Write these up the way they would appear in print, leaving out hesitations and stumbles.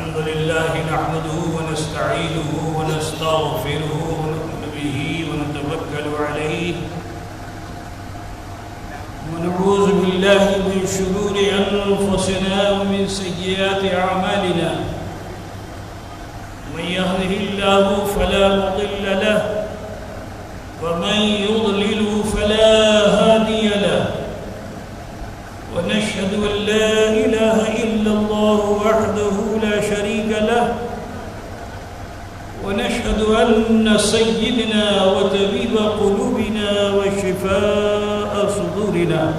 الحمد لله نحمده ونستعينه ونستغفره ونؤمن به ونتوكل عليه ونعوذ بالله من شرور أنفسنا ومن سيئات أعمالنا من يهده الله فلا مضل له ومن يضلل فلا هادي له ونشهد أن لا إله إلا الله وحده لا شريك له ونشهد أن سيدنا وطبيب قلوبنا وشفاء صدورنا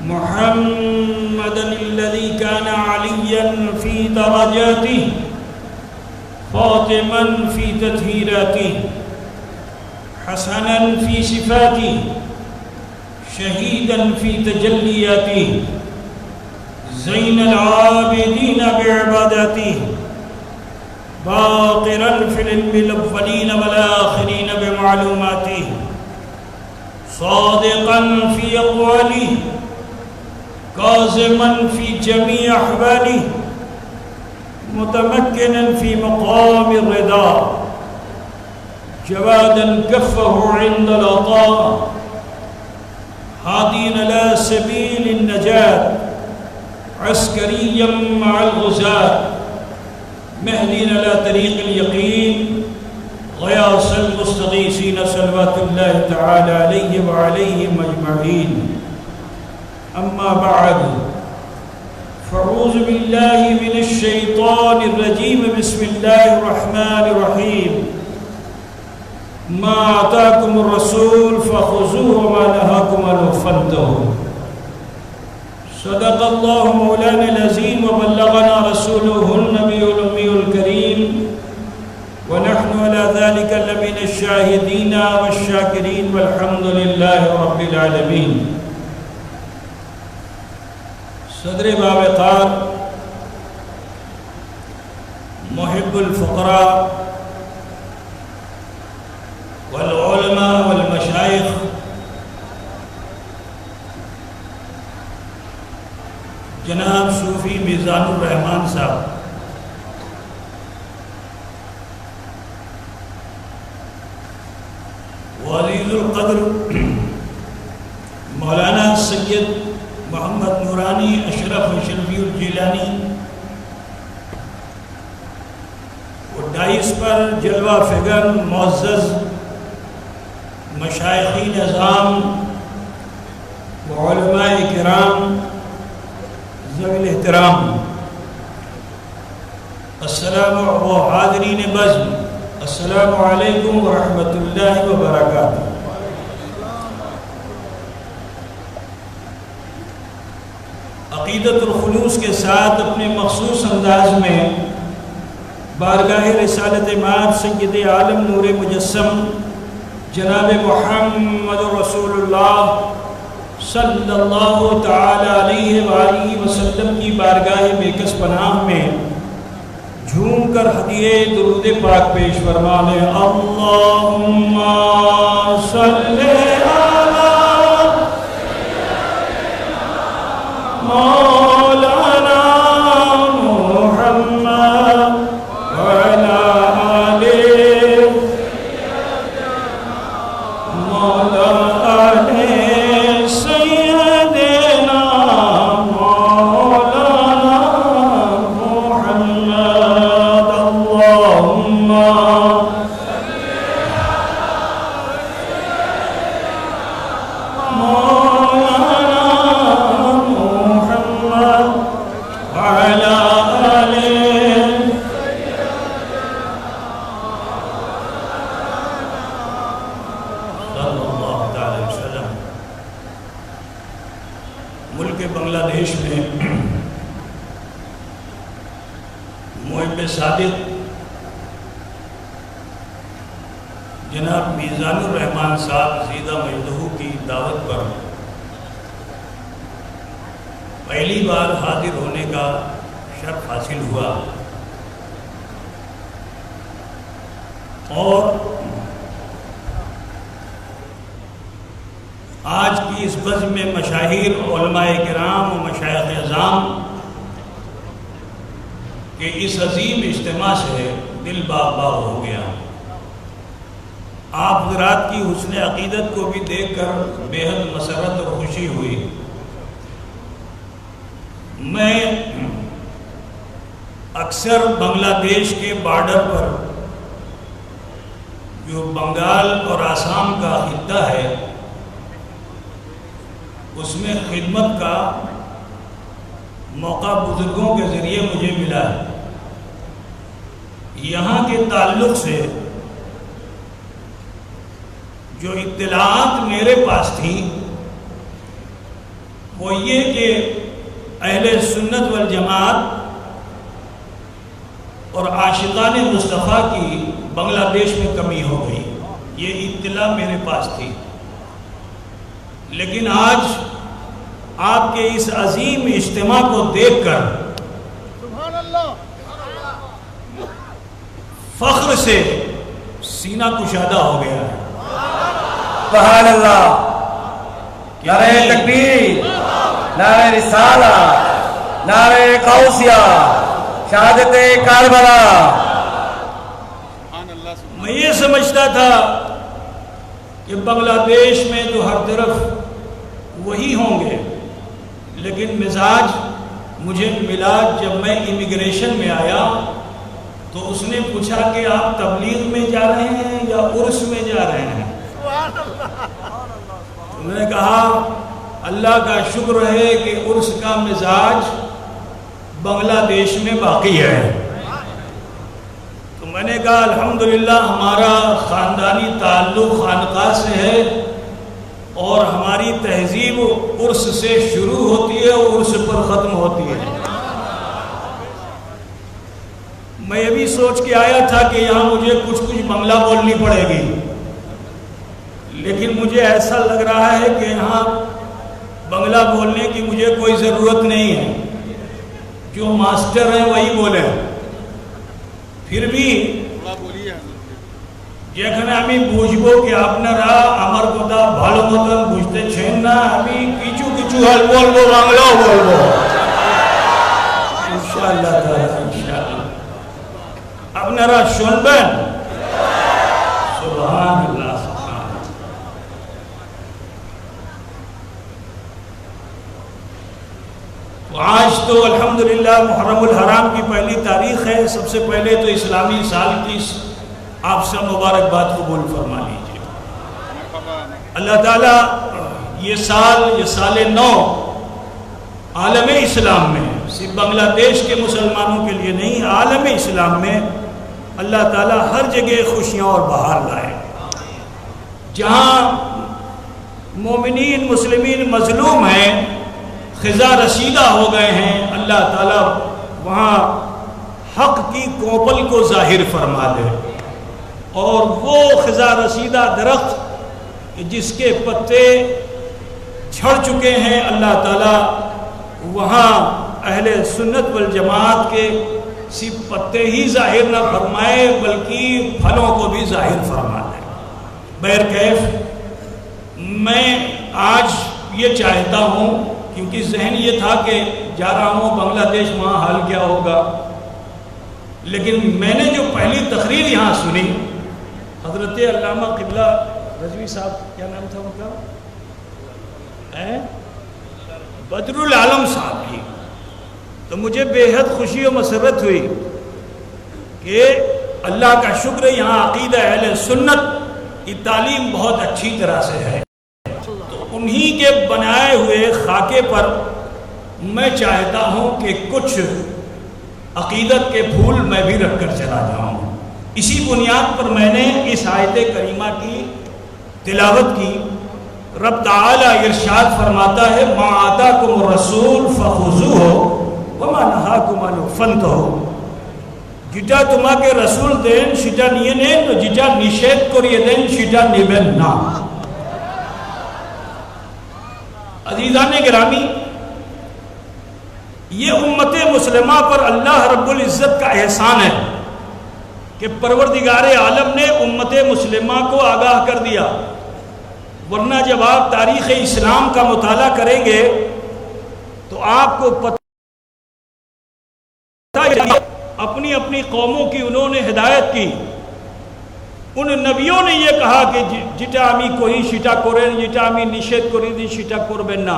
محمدا الذي كان عليا في درجاته خاتما في تطهيراته حسنا في صفاته شهيدا في تجلياته زين العابدين بعباداته باقرا في العلم الأولين والآخرين بمعلوماته صادقا في أقواله كاظما في جميع أحواله متمكنا في مقام الرضا جوادا كفه عند العطاء هادين إلى سبيل النجاة عسكريا مع الغزاة مهدين إلى طريق اليقين غياث المستغيثين صلوات الله تعالى عليه وعليهم أجمعين أما بعد فأعوذ بالله من الشيطان الرجيم بسم الله الرحمن الرحيم ما آتاكم الرسول فخذوه وما نهاكم عنه فانتهوا صدق الله مولانا العظيم وبلغنا رسوله النبي الأمي الكريم ونحن على ذلك لمن الشاهدين والشاكرين والحمد لله رب العالمين صدر باوقار محب الفقراء والعلماء والمشايخ جناب صوفی میزان الرحمان صاحب وعزیز القدر مولانا سید محمد نورانی اشرف شرفی الجیلانی و ڈائس پر جلوہ فگر معزز مشائخین اعظام و علماء کرام ذوی الاحترام السلام و حاضرین بزم السلام علیکم ورحمۃ اللہ وبرکاتہ۔ عقیدت الخلوص کے ساتھ اپنے مخصوص انداز میں بارگاہ رسالت مآب سید عالم نور مجسم جناب محمد رسول اللہ صلی اللہ تعالی علیہ وآلہ وسلم کی بارگاہ بیکس پناہ میں جھوم کر ہدیے درود پاک پیش فرمانے اللہم صلی علی مولانا محمد وعلی ملک بنگلہ دیش میں محب صادق جناب میزان الرحمان صاحب زیدہ مجدہ کی دعوت پر پہلی بار حاضر ہونے کا شرف حاصل ہوا اور آج کی اس بزم میں مشاہیر علماء کرام و مشائخ اعظام کہ اس عظیم اجتماع سے دل باغ باغ ہو گیا۔ آپ حضرات کی حسن عقیدت کو بھی دیکھ کر بے حد مسرت اور خوشی ہوئی۔ میں اکثر بنگلہ دیش کے بارڈر پر جو بنگال اور آسام کا خطہ ہے اس میں خدمت کا موقع بزرگوں کے ذریعے مجھے ملا ہے۔ یہاں کے تعلق سے جو اطلاعات میرے پاس تھیں وہ یہ کہ اہل سنت والجماعت اور عاشقان مصطفیٰ کی بنگلہ دیش میں کمی ہو گئی، یہ اطلاع میرے پاس تھی۔ لیکن آج آپ کے اس عظیم اجتماع کو دیکھ کر سبحان اللہ فخر سے سینہ کشادہ ہو گیا ہے۔ سبحان اللہ، نعرہ تکبیر، نعرہ رسالہ، نعرہ غوثیہ، شہادت کربلا۔ میں یہ سمجھتا تھا کہ بنگلہ دیش میں تو ہر طرف وہی ہوں گے، لیکن مزاج مجھے ملا جب میں امیگریشن میں آیا تو اس نے پوچھا کہ آپ تبلیغ میں جا رہے ہیں یا عرس میں جا رہے ہیں؟ تو میں نے کہا اللہ کا شکر ہے کہ عرس کا مزاج بنگلہ دیش میں باقی ہے۔ تو میں نے کہا الحمدللہ ہمارا خاندانی تعلق خانقاہ سے ہے اور ہماری تہذیب عرس سے شروع ہوتی ہے اور عرس پر ختم ہوتی ہے۔ میں یہ بھی سوچ کے آیا تھا کہ یہاں مجھے کچھ بنگلہ بولنی پڑے گی، لیکن مجھے ایسا لگ رہا ہے کہ یہاں بنگلہ بولنے کی مجھے کوئی ضرورت نہیں ہے، جو ماسٹر ہیں وہی بولیں۔ پھر بھی যেখানে আমি বুঝবো কি আপনারা আমার কথা ভালো মতন বুঝতেছেন না, আমি কিছু কিছু বলবো, বাংলাও বলবো ইনশাআল্লাহ তাআলা। ইনশাআল্লাহ আপনারা শুনবেন? সুবহানাল্লাহ। آج تو الحمدللہ محرم الحرام کی پہلی تاریخ ہے۔ سب سے پہلے تو اسلامی سال کی آپ سے مبارکباد قبول فرما لیجیے۔ اللہ تعالیٰ یہ سال نو عالم اسلام میں، صرف بنگلہ دیش کے مسلمانوں کے لیے نہیں، عالم اسلام میں اللہ تعالیٰ ہر جگہ خوشیاں اور بہار لائے۔ جہاں مومنین مسلمین مظلوم ہیں، خزا رسیدہ ہو گئے ہیں، اللہ تعالیٰ وہاں حق کی کوپل کو ظاہر فرما دے، اور وہ خزا رسیدہ درخت جس کے پتے جھڑ چکے ہیں، اللہ تعالیٰ وہاں اہل سنت والجماعت کے صرف پتے ہی ظاہر نہ فرمائے بلکہ پھلوں کو بھی ظاہر فرما دے۔ بہرکیف میں آج یہ چاہتا ہوں، کیونکہ ذہن یہ تھا کہ جا رہا ہوں بنگلہ دیش، وہاں حال کیا ہوگا، لیکن میں نے جو پہلی تقریر یہاں سنی حضرت علامہ قبلہ رضوی صاحب، کیا نام تھا ان کا، بدر العالم صاحب کی، تو مجھے بے حد خوشی و مسرت ہوئی کہ اللہ کا شکر یہاں عقیدہ اہل سنت کی تعلیم بہت اچھی طرح سے ہے۔ تو انہی کے بنائے ہوئے خاکے پر میں چاہتا ہوں کہ کچھ عقیدت کے پھول میں بھی رکھ کر چلا جاؤں۔ اسی بنیاد پر میں نے اس آیت کریمہ کی تلاوت کی۔ رب تعالی ارشاد فرماتا ہے ما آتاکم الرسول فخذوہ وما نہاکم عنہ فانتہوا، যেটা তোমাকে রাসূল দেন সেটা নিয়ে নেন, যেটা নিষেধ করিয়ে দেন সেটা নেবেন না। عزیزان گرامی، یہ امت مسلمہ پر اللہ رب العزت کا احسان ہے کہ پروردگار عالم نے امت مسلمہ کو آگاہ کر دیا، ورنہ جب آپ تاریخ اسلام کا مطالعہ کریں گے تو آپ کو پتہ اپنی اپنی قوموں کی انہوں نے ہدایت کی. ان نبیوں نے یہ کہا کہ جیٹا ہمیں کوئی شیٹا کریں جیٹا ہمیں نشید کریں دی شیٹا کربن نہ.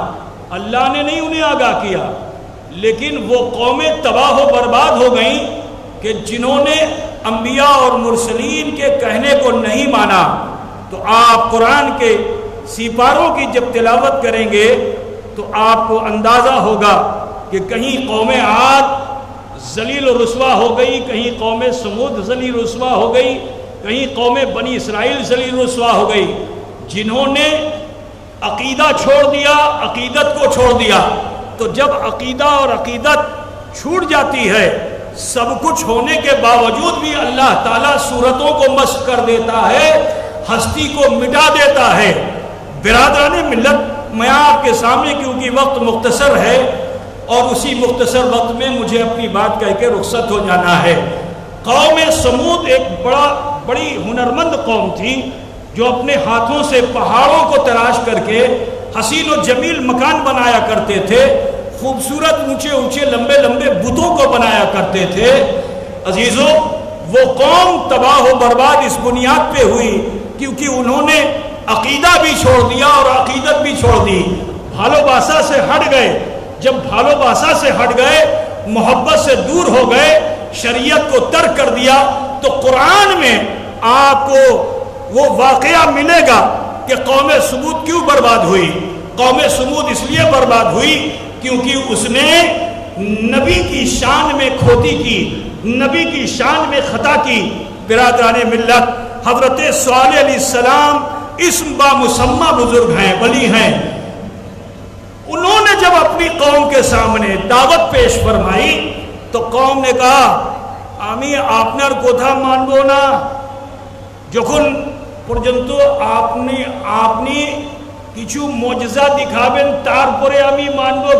اللہ نے نہیں انہیں آگاہ کیا، لیکن وہ قومیں تباہ و برباد ہو گئیں کہ جنہوں نے انبیاء اور مرسلین کے کہنے کو نہیں مانا. تو آپ قرآن کے سپاروں کی جب تلاوت کریں گے تو آپ کو اندازہ ہوگا کہ کہیں قوم عاد ذلیل و رسوا ہو گئی، کہیں قوم سمود ذلیل و رسوا ہو گئی، کہیں قوم بنی اسرائیل ذلیل و رسوا ہو گئی، جنہوں نے عقیدہ چھوڑ دیا، عقیدت کو چھوڑ دیا. تو جب عقیدہ اور عقیدت چھوٹ جاتی ہے، سب کچھ ہونے کے باوجود بھی اللہ تعالیٰ صورتوں کو مسخ کر دیتا ہے، ہستی کو مٹا دیتا ہے. برادران ملت، میں آپ کے سامنے کیونکہ وقت مختصر ہے اور اسی مختصر وقت میں مجھے اپنی بات کہہ کے رخصت ہو جانا ہے. قوم سمود ایک بڑی ہنرمند قوم تھی جو اپنے ہاتھوں سے پہاڑوں کو تراش کر کے حسین و جمیل مکان بنایا کرتے تھے، خوبصورت اونچے اونچے لمبے لمبے بتوں کو بنایا کرتے تھے. عزیزوں، وہ قوم تباہ و برباد اس بنیاد پہ ہوئی کیونکہ انہوں نے عقیدہ بھی چھوڑ دیا اور عقیدت بھی چھوڑ دی. بھالو باسا سے ہٹ گئے. جب بھالو باسا سے ہٹ گئے، محبت سے دور ہو گئے، شریعت کو ترک کر دیا، تو قرآن میں آپ کو وہ واقعہ ملے گا کہ قوم سمود کیوں برباد ہوئی. قوم سمود اس لیے برباد ہوئی کیونکہ اس نے نبی کی شان میں کھوتی کی، نبی کی شان میں خطا کی. برادران ملت، حضرت صالح علیہ السلام اسم با مسمى بزرگ ہیں، ولی ہیں. انہوں نے جب اپنی قوم کے سامنے دعوت پیش فرمائی تو قوم نے کہا আমি আপনার কথা মানব না, যখন পর্যন্ত আপনি কিছু মুজিজা দিখাবেন তারপরে আমি মানব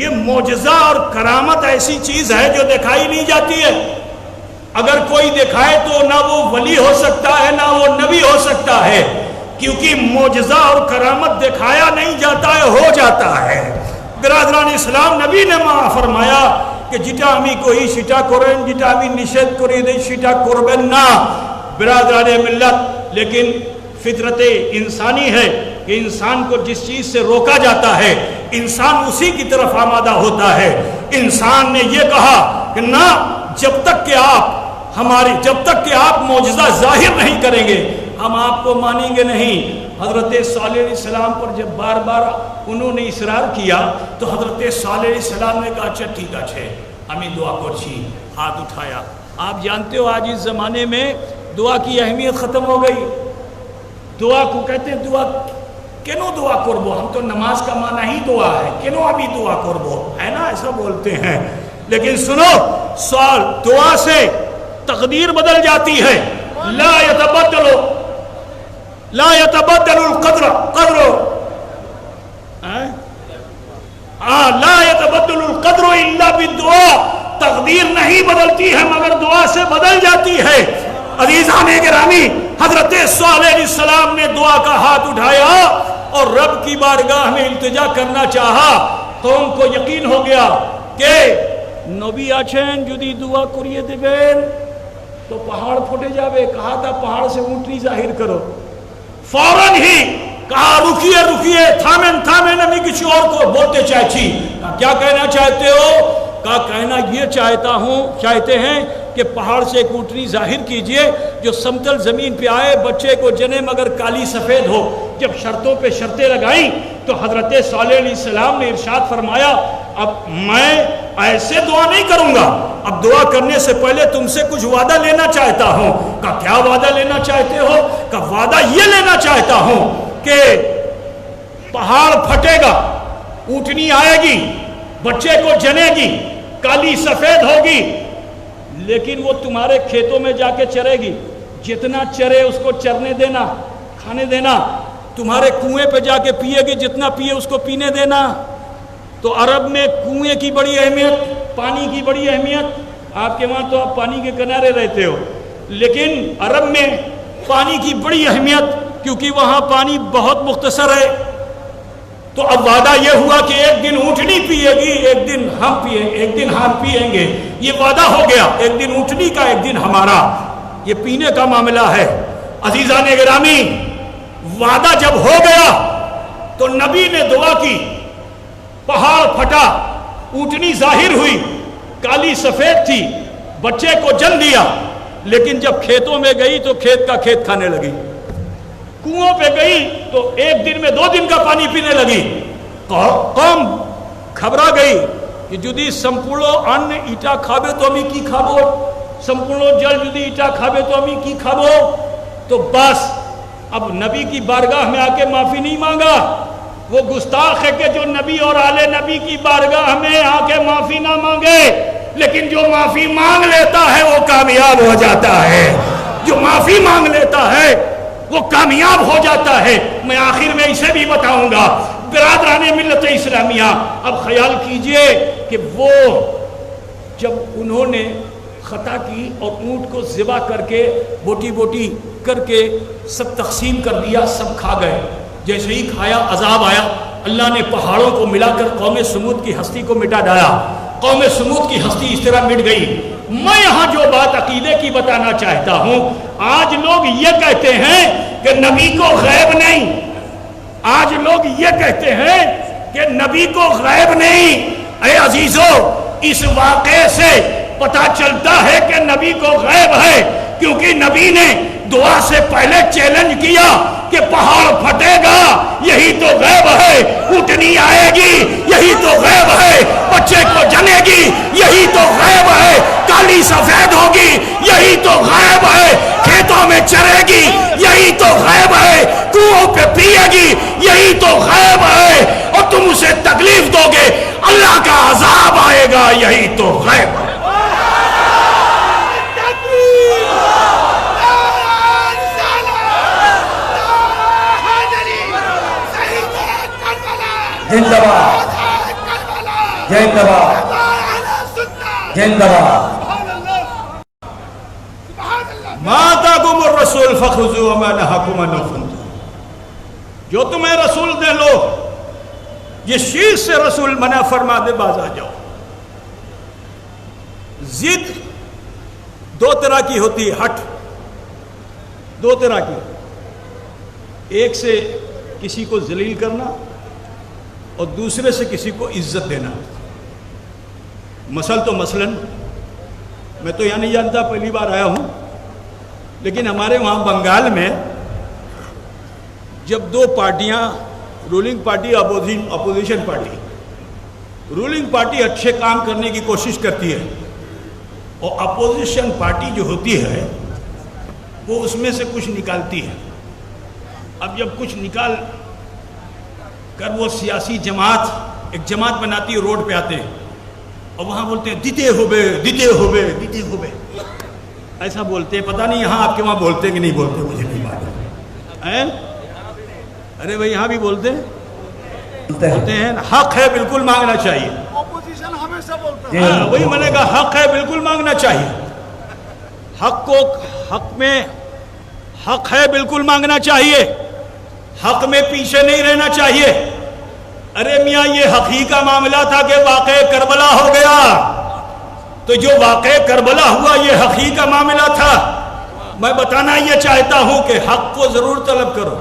یہ معجزہ اور کرامت ایسی چیز ہے جو دکھائی نہیں جاتی ہے. اگر کوئی دکھائے تو نہ وہ ولی ہو سکتا ہے نہ وہ نبی ہو سکتا ہے، کیونکہ معجزہ اور کرامت دکھایا نہیں جاتا ہے، ہو جاتا ہے. برادران اسلام، نبی نے فرمایا کہ جیٹا ہمیں کوئی شیٹا کریں جیٹا ہمیں نشید کری دے شیٹا کربن نہ. برادران ملت، لیکن فطرت انسانی ہے کہ انسان کو جس چیز سے روکا جاتا ہے انسان اسی کی طرف آمادہ ہوتا ہے. انسان نے یہ کہا کہ نہ، جب تک کہ آپ معجزہ ظاہر نہیں کریں گے ہم آپ کو مانیں گے نہیں. حضرت صالح علیہ السلام پر جب بار بار انہوں نے اصرار کیا تو حضرت صالح علیہ السلام نے کہا اچھا ٹھیک ہے ہمیں دعا کرچی. ہاتھ اٹھایا. آپ جانتے ہو آج اس زمانے میں دعا کی اہمیت ختم ہو گئی. دعا کو کہتے ہیں دعا کینو دعا کربو، ہم تو نماز کا معنی ہی دعا ہے، کینو ابھی دعا کربو ہے نا، ایسا بولتے ہیں. لیکن سنو، سوال دعا سے تقدیر بدل جاتی ہے. لا يتبدل القدر لا يتبدل القدر الا بالدعاء. تقدیر نہیں بدلتی ہے مگر دعا سے بدل جاتی ہے. عزیزان گرامی، حضرت صالح علیہ السلام نے دعا کا ہاتھ اٹھایا اور رب کی بارگاہ میں التجا کرنا چاہا. قوم کو یقین ہو گیا کہ নবী আছেন, যদি দোয়া করিয়ে দেবেন তো পাহাড় ফুটে যাবে. کہا تھا پہاڑ سے اونٹنی ظاہر کرو. فوراً ہی کہا رکیے تھامن میں کسی اور کو بولتے چاہتی. کیا کہنا چاہتے ہو؟ کہا کہنا یہ چاہتے ہیں کہ پہاڑ سے ایک اونٹنی ظاہر کیجئے جو سمتل زمین پہ آئے, بچے کو جنے مگر کالی سفید ہو. جب شرطوں پہ شرطیں لگائیں تو حضرت صالح علیہ السلام نے ارشاد فرمایا اب میں ایسے دعا نہیں کروں گا, اب دعا کرنے سے پہلے تم سے کچھ وعدہ لینا چاہتا ہوں. کہا کیا وعدہ لینا چاہتے ہو؟ کہا وعدہ یہ لینا چاہتا ہوں کہ پہاڑ پھٹے گا, اونٹنی آئے گی, بچے کو جنے گی, کالی سفید ہوگی, لیکن وہ تمہارے کھیتوں میں جا کے چرے گی. جتنا چرے اس کو چرنے دینا, کھانے دینا. تمہارے کنویں پہ جا کے پیے گی, جتنا پیے اس کو پینے دینا. تو عرب میں کنویں کی بڑی اہمیت, پانی کی بڑی اہمیت. آپ کے وہاں تو آپ پانی کے کنارے رہتے ہو, لیکن عرب میں پانی کی بڑی اہمیت کیونکہ وہاں پانی بہت مختصر ہے. تو اب وعدہ یہ ہوا کہ ایک دن اونٹنی پیے گی, ایک دن ہم پیئیں گے، یہ وعدہ ہو گیا، ایک دن اونٹنی کا ایک دن ہمارا، یہ پینے کا معاملہ ہے۔ عزیزان گرامی، وعدہ جب ہو گیا تو نبی نے دعا کی، پہاڑ پھٹا، اونٹنی ظاہر ہوئی، کالی سفید تھی، بچے کو جن دیا، لیکن جب کھیتوں میں گئی تو کھیت کا کھیت کھانے لگی، کنووں پہ گئی تو ایک دن میں 2 دن کا پانی پینے لگی۔ قوم گھبرا گئی کہ جدی سمپورو ان ایٹا کھابے تو ہمیں کی کھابو، سمپورو جل جدی ایٹا کھابے تو ہمیں کی کھابو۔ تو بس اب نبی کی بارگاہ میں آ کے معافی نہیں مانگا، وہ گستاخ ہے کہ جو نبی اور آل نبی کی بارگاہ میں آ کے معافی نہ مانگے، لیکن جو معافی مانگ لیتا ہے وہ کامیاب ہو جاتا ہے، جو معافی مانگ لیتا ہے وہ کامیاب ہو جاتا ہے۔ میں آخر میں اسے بھی بتاؤں گا، برادران ملت اسلامیہ، اب خیال کیجئے کہ وہ جب انہوں نے خطا کی اور اونٹ کو ذبح کر کے بوٹی بوٹی کر کے سب تقسیم کر دیا، سب کھا گئے، جیسے ہی کھایا عذاب آیا، اللہ نے پہاڑوں کو ملا کر قوم سمود کی ہستی کو مٹا ڈالا، قوم سمود کی ہستی اس طرح مٹ گئی۔ میں یہاں جو بات عقیدے کی بتانا چاہتا ہوں، آج لوگ یہ کہتے ہیں کہ نبی کو غیب نہیں، آج لوگ یہ کہتے ہیں کہ نبی کو غیب نہیں۔ اے عزیزو، اس واقعے سے پتا چلتا ہے کہ نبی کو غیب ہے، کیونکہ نبی نے دعا سے پہلے چیلنج کیا کہ پہاڑ پھٹے گا، یہی تو غیب ہے، اونٹنی آئے گی، یہی تو غیب ہے، بچے کو جنے گی، یہی تو غیب ہے، کالی سفید ہوگی، یہی تو غیب ہے، کھیتوں میں چرے گی، یہی تو غیب ہے، کنووں پہ پیے گی، یہی تو غیب ہے، اور تم اسے تکلیف دو گے، اللہ کا عذاب آئے گا، یہی تو غیب ہے۔ زندہ باد، زندہ باد، زندہ باد۔ ما آتاکم الرسول فخذوہ وما نہاکم عنہ فانتہوا، جو تمہیں رسول دے لو، جس چیز سے رسول منع فرما دے باز آ جاؤ۔ ضد 2 طرح کی ہوتی ہے، ہٹ 2 طرح کی، ایک سے کسی کو ذلیل کرنا اور دوسرے سے کسی کو عزت دینا۔ مثلاً میں تو یہاں نہیں جانتا، پہلی بار آیا ہوں، لیکن ہمارے وہاں بنگال میں جب 2 پارٹیاں، ruling party opposition party, ruling party اچھے کام کرنے کی کوشش کرتی ہے اور اپوزیشن پارٹی جو ہوتی ہے وہ اس میں سے کچھ نکالتی ہے۔ اب جب کچھ نکال کر وہ سیاسی جماعت ایک جماعت بناتی ہے، روڈ پہ آتے ہیں اور وہاں بولتے ہیں دیتے ہوبے، ایسا بولتے ہیں۔ پتہ نہیں یہاں آپ کے وہاں بولتے کہ نہیں بولتے، مجھے نہیں معلوم۔ ارے بھائی یہاں بھی بولتے ہیں، حق ہے بالکل مانگنا چاہیے، اپوزیشن ہمیشہ بولتا ہے، وہی میں نے کہا حق ہے بالکل مانگنا چاہیے، حق ہے بالکل مانگنا چاہیے، حق میں پیچھے نہیں رہنا چاہیے۔ ارے میاں یہ حقیقی کا معاملہ تھا کہ واقعہ کربلا ہو گیا، تو جو واقعہ کربلا ہوا یہ حقیقی کا معاملہ تھا۔ میں بتانا یہ چاہتا ہوں کہ حق کو ضرور طلب کرو،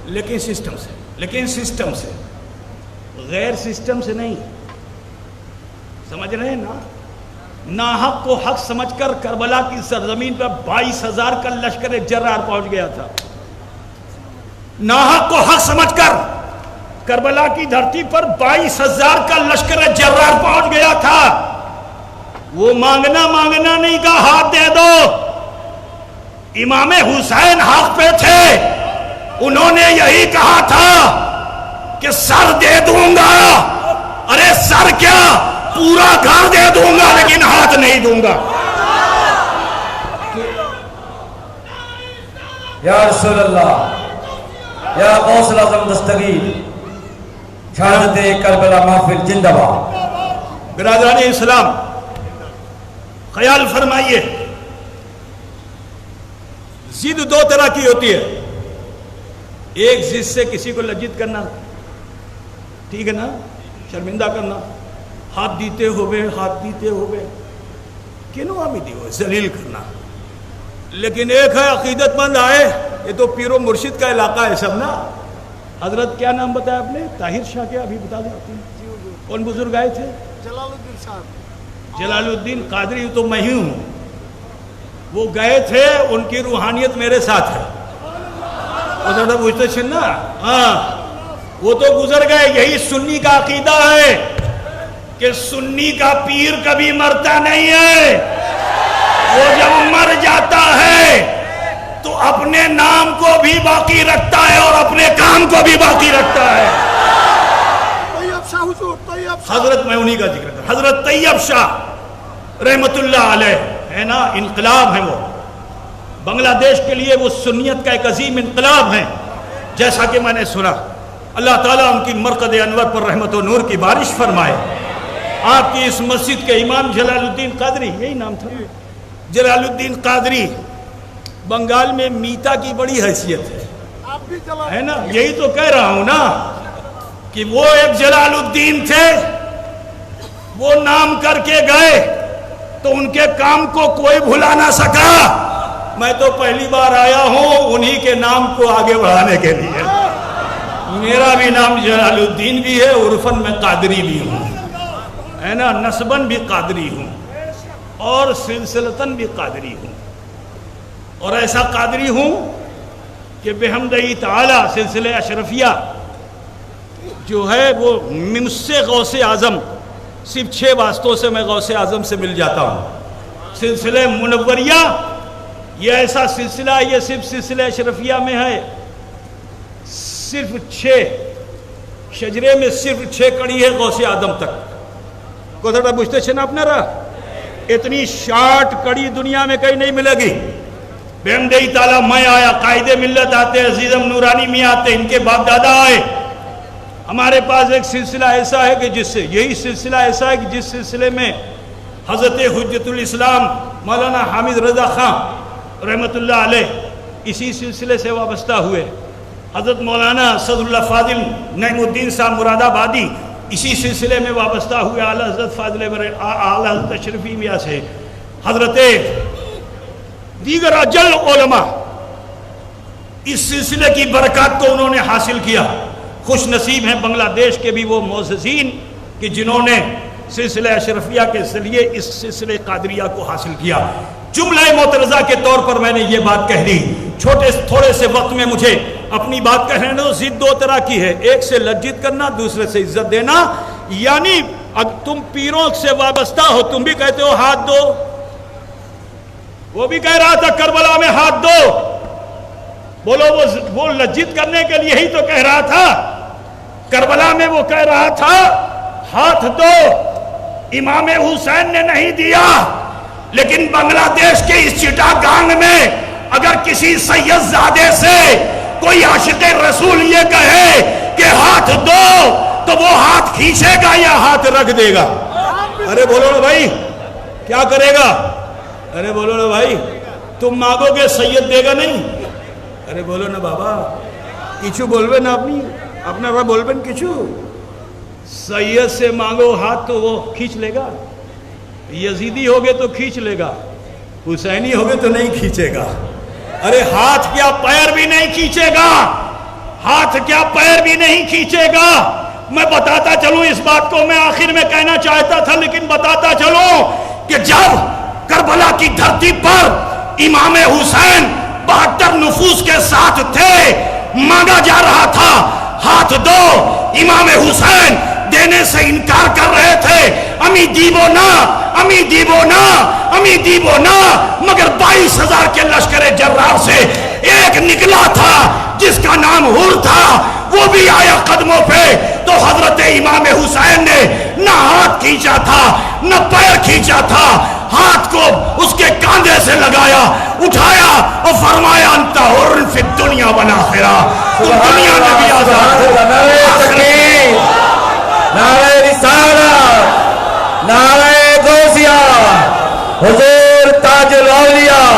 لیکن سسٹم سے، غیر سسٹم سے نہیں۔ سمجھ رہے ہیں نا؟ ناحق کو حق سمجھ کر کربلا کی سرزمین پر 22,000 کا لشکر جرار پہنچ گیا تھا۔ ناحق کو حق سمجھ کر کربلا کی دھرتی پر 22,000 کا لشکر جرار پہنچ گیا تھا۔ وہ مانگنا نہیں کہا ہاتھ دے دو۔ امام حسین حق پہ تھے، انہوں نے یہی کہا تھا کہ سر دے دوں گا، ارے سر کیا پورا گھر دے دوں گا لیکن ہاتھ نہیں دوں گا۔ یا رسول اللہ، یا غوث الاعظم دستگیر، شہادت کربلا محفل زندہ باد۔ برادران اسلام، خیال فرمائیے، ضد 2 طرح کی ہوتی ہے، ایک ضد سے کسی کو لجت کرنا، ٹھیک ہے نا، شرمندہ کرنا، ہاتھ دیتے ہوئے کنوں آمیدی ہوئے ذلیل کرنا. لیکن ایک ہے عقیدت مند آئے, یہ تو پیر و مرشد کا علاقہ ہے سب نا. حضرت کیا نام بتایا آپ نے؟ طاہر شاہ. کیا ابھی بتا دیں آپ نے کون بزرگ آئے تھے؟ جلال الدین صاحب. جلال الدین قادری تو میں ہی ہوں. وہ گئے تھے, ان کی روحانیت میرے ساتھ ہے. پوچھتے نا, ہاں وہ تو گزر گئے. یہی سنی کا عقیدہ ہے کہ سنی کا پیر کبھی مرتا نہیں ہے. وہ جب مر جاتا ہے تو اپنے نام کو بھی باقی رکھتا ہے اور اپنے کام کو بھی باقی رکھتا ہے. طیب شاہ حضور, طیب شاہ. حضرت میں انہی کا ذکر کرتا, حضرت طیب شاہ رحمت اللہ علیہ ہے نا. انقلاب ہے وہ بنگلہ دیش کے لیے. وہ سنیت کا ایک عظیم انقلاب ہے. جیسا کہ میں نے سنا, اللہ تعالیٰ ان کی مرقد انور پر رحمت و نور کی بارش فرمائے. آپ کی اس مسجد کے امام جلال الدین قادری, یہی نام تھا جلال الدین قادری, بنگال میں میتا کی بڑی حیثیت ہے. آپ بھی جلال ہے نا. یہی تو کہہ رہا ہوں نا کہ وہ ایک جلال الدین تھے. وہ نام کر کے گئے تو ان کے کام کو کوئی بھلا نہ سکا. میں تو پہلی بار آیا ہوں انہی کے نام کو آگے بڑھانے کے لیے. میرا بھی نام جلال الدین بھی ہے, عرفن میں قادری بھی ہوں, ہے نا. نسبن بھی قادری ہوں اور سلسلتاً بھی قادری ہوں. اور ایسا قادری ہوں کہ بحمدہ تعالی سلسلہ اشرفیہ جو ہے وہ مجھ سے غوث اعظم صرف 6 واسطوں سے میں غوث اعظم سے مل جاتا ہوں. سلسلہ منوریہ یہ ایسا سلسلہ, یہ صرف سلسلہ اشرفیہ میں ہے. صرف 6 شجرے میں صرف 6 کڑی ہے غوث اعظم تک. کو تھوڑا بجھتے چھنا اپنا رہا. اتنی 60 کڑی دنیا میں کہیں نہیں ملے گی. بحمدہ تعالیٰ میں آیا, قائد ملت آتے, عزیزم نورانی میں آتے, ان کے باپ دادا آئے. ہمارے پاس ایک سلسلہ ایسا ہے کہ جس سے یہی سلسلہ ایسا ہے کہ جس سلسلے میں حضرت حجت الاسلام مولانا حامد رضا خان رحمت اللہ علیہ اسی سلسلے سے وابستہ ہوئے. حضرت مولانا صدر اللہ فاضل نعیم الدین صاحب مراد آبادی اسی سلسلے میں وابستہ ہوئے. اعلیٰ حضرت فاضل اعلیٰ حضرت تشریفی میاں سے حضرت دیگر اجل علماء اس سلسلے کی برکات کو انہوں نے حاصل کیا. خوش نصیب ہیں بنگلہ دیش کے بھی وہ معززین کہ جنہوں نے سلسلہ اشرفیہ کے ذریعے اس سلسلہ قادریہ کو حاصل کیا. جملہ معترضہ کے طور پر میں نے یہ بات کہہ دی. تھوڑے سے وقت میں مجھے اپنی بات کہنے دو. ضد 2 طرح کی ہے, ایک سے لجت کرنا, دوسرے سے عزت دینا. یعنی اب تم پیروں سے وابستہ ہو, تم بھی کہتے ہو ہاتھ دو. وہ بھی کہہ رہا تھا کربلا میں ہاتھ دو. بولو وہ لجت کرنے کے لیے ہی تو کہہ رہا تھا. کربلا میں وہ کہہ رہا تھا ہاتھ دو. امام حسین نے نہیں دیا, لیکن بنگلہ دیش کے اس چٹاگانگ میں اگر کسی سید زادے سے کوئی عاشق رسول یہ کہے کہ ہاتھ دو تو وہ ہاتھ کھینچے گا یا ہاتھ رکھ دے گا؟ ارے بولو نا بھائی, کیا کرے گا؟ ارے بولو نا بھائی, تم مانگو گے سید دے گا نہیں؟ ارے بولو نا بابا, کچھو بولوے نا اپنا رہا بولبن کچھو. سید سے مانگو ہاتھ تو وہ کھینچ لے گا. یزیدی ہوگے تو کھینچ لے گا, حسینی ہوگے تو نہیں کھینچے گا. ارے ہاتھ کیا پیر بھی نہیں کھینچے گا, ہاتھ کیا پیر بھی نہیں کھینچے گا. میں بتاتا چلوں اس بات کو, میں آخر میں کہنا چاہتا تھا لیکن بتاتا چلوں کہ جب کربلا کی دھرتی پر امام حسین 72 نفوس کے ساتھ تھے, مانگا جا رہا تھا ہاتھ دو, امام حسین دینے سے انکار کر رہے تھے. امی دیبو نا, امی دیبو نا, امی دیبو نا. مگر 22,000 کے لشکر جرار سے ایک نکلا تھا جس کا نام حور تھا, وہ بھی آیا قدموں پہ. تو حضرت امام حسین نے نہ ہاتھ کھینچا تھا نہ پیر کھینچا تھا, ہاتھ کو اس کے کاندھے سے لگایا, اٹھایا اور فرمایا انت حر فی الدنیا والآخرہ, دنیا میں بھی آزاد. نعرہ رسالت, نعرہ غوثیہ, حضور تاج الاولیاء,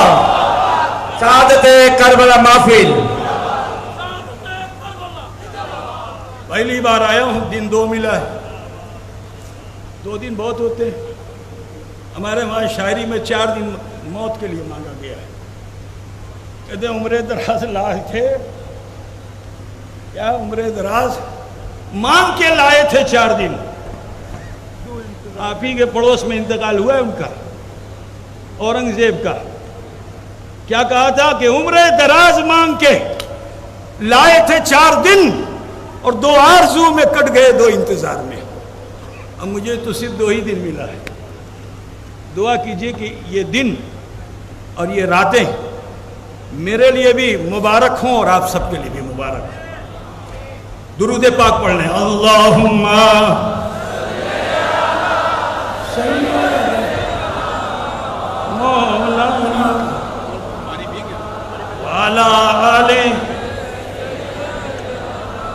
سعادت کربلا محفل. پہلی بار آیا ہوں, دن 2 ملا ہے. 2 دن بہت ہوتے ہیں. ہمارے وہاں شاعری میں 4 دن موت کے لیے مانگا گیا ہے. کہتے ہیں عمر دراز لائے تھے، کیا عمر دراز مانگ کے لائے تھے 4 دن. آپ ہی کے پڑوس میں انتقال ہوا ہے ان کا، اورنگزیب کا. کیا کہا تھا کہ عمر دراز مانگ کے لائے تھے 4 دن اور 2 آرزو میں کٹ گئے 2 انتظار میں. اب مجھے تو صرف 2 ہی دن ملا ہے. دعا کیجئے کہ یہ دن اور یہ راتیں میرے لیے بھی مبارک ہوں اور آپ سب کے لیے بھی مبارک ہوں. درود پاک پڑھ لیں. اللہم مولانا وعلی آل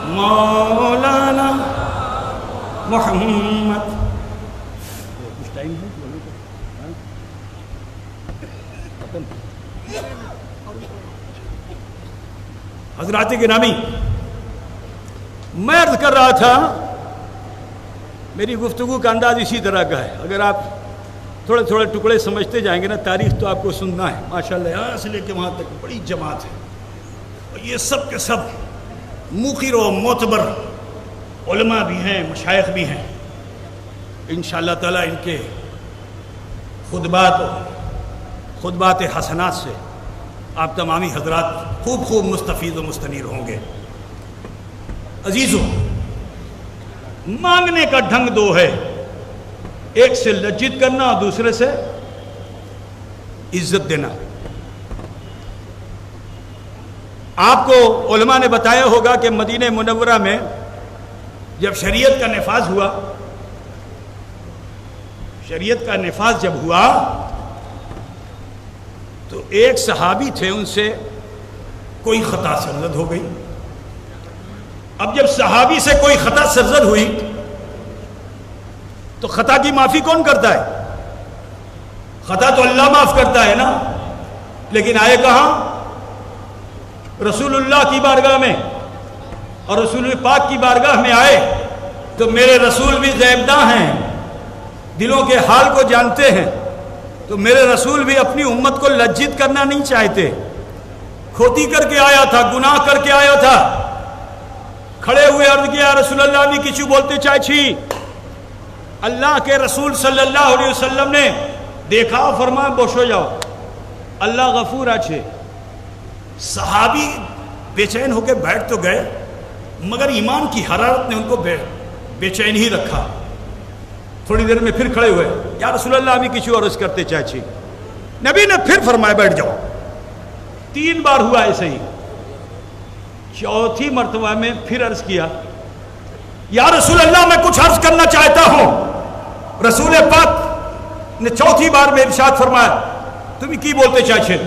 مولانا محمد. حضرات گرامی، میں عرض کر رہا تھا میری گفتگو کا انداز اسی طرح کا ہے. اگر آپ تھوڑے تھوڑے ٹکڑے سمجھتے جائیں گے نا، تاریخ تو آپ کو سننا ہے. ماشاءاللہ یہاں سے لے کے وہاں تک بڑی جماعت ہے، اور یہ سب کے سب موقر و معتبر علماء بھی ہیں، مشائخ بھی ہیں. انشاءاللہ تعالیٰ ان کے خطبات حسنات سے آپ تمامی حضرات خوب خوب مستفید و مستنیر ہوں گے. عزیزو، مانگنے کا ڈھنگ 2 ہے. ایک سے لجت کرنا اور دوسرے سے عزت دینا. آپ کو علماء نے بتایا ہوگا کہ مدینہ منورہ میں جب شریعت کا نفاذ ہوا، جب ہوا تو ایک صحابی تھے، ان سے کوئی خطا سرزد ہو گئی. اب جب صحابی سے کوئی خطا سرزد ہوئی تو خطا کی معافی کون کرتا ہے؟ خطا تو اللہ معاف کرتا ہے نا. لیکن آئے کہاں؟ رسول اللہ کی بارگاہ میں، اور رسول پاک کی بارگاہ میں آئے تو میرے رسول بھی غیبداں ہیں، دلوں کے حال کو جانتے ہیں. تو میرے رسول بھی اپنی امت کو لجت کرنا نہیں چاہتے. کھوتی کر کے آیا تھا، گناہ کر کے آیا تھا. کھڑے ہوئے عرض کیا رسول اللہ بھی کچھ بولتے چاہیے. اللہ کے رسول صلی اللہ علیہ وسلم نے دیکھا، فرمایا بوش ہو جاؤ، اللہ غفور اچھے. صحابی بے چین ہو کے بیٹھ تو گئے، مگر ایمان کی حرارت نے ان کو بے چین ہی رکھا. تھوڑی دیر میں پھر کھڑے ہوئے، یا رسول اللہ بھی کچھ عرض کرتے چاہیے. نبی نے پھر فرمایا بیٹھ جاؤ. 3 بار ہوا ایسے ہی. 4تھی مرتبہ میں پھر عرض کیا، یا رسول اللہ میں کچھ عرض کرنا چاہتا ہوں. رسول پاک نے 4تھی بار میں ارشاد فرمایا تمہیں کی بولتے چاہیے؟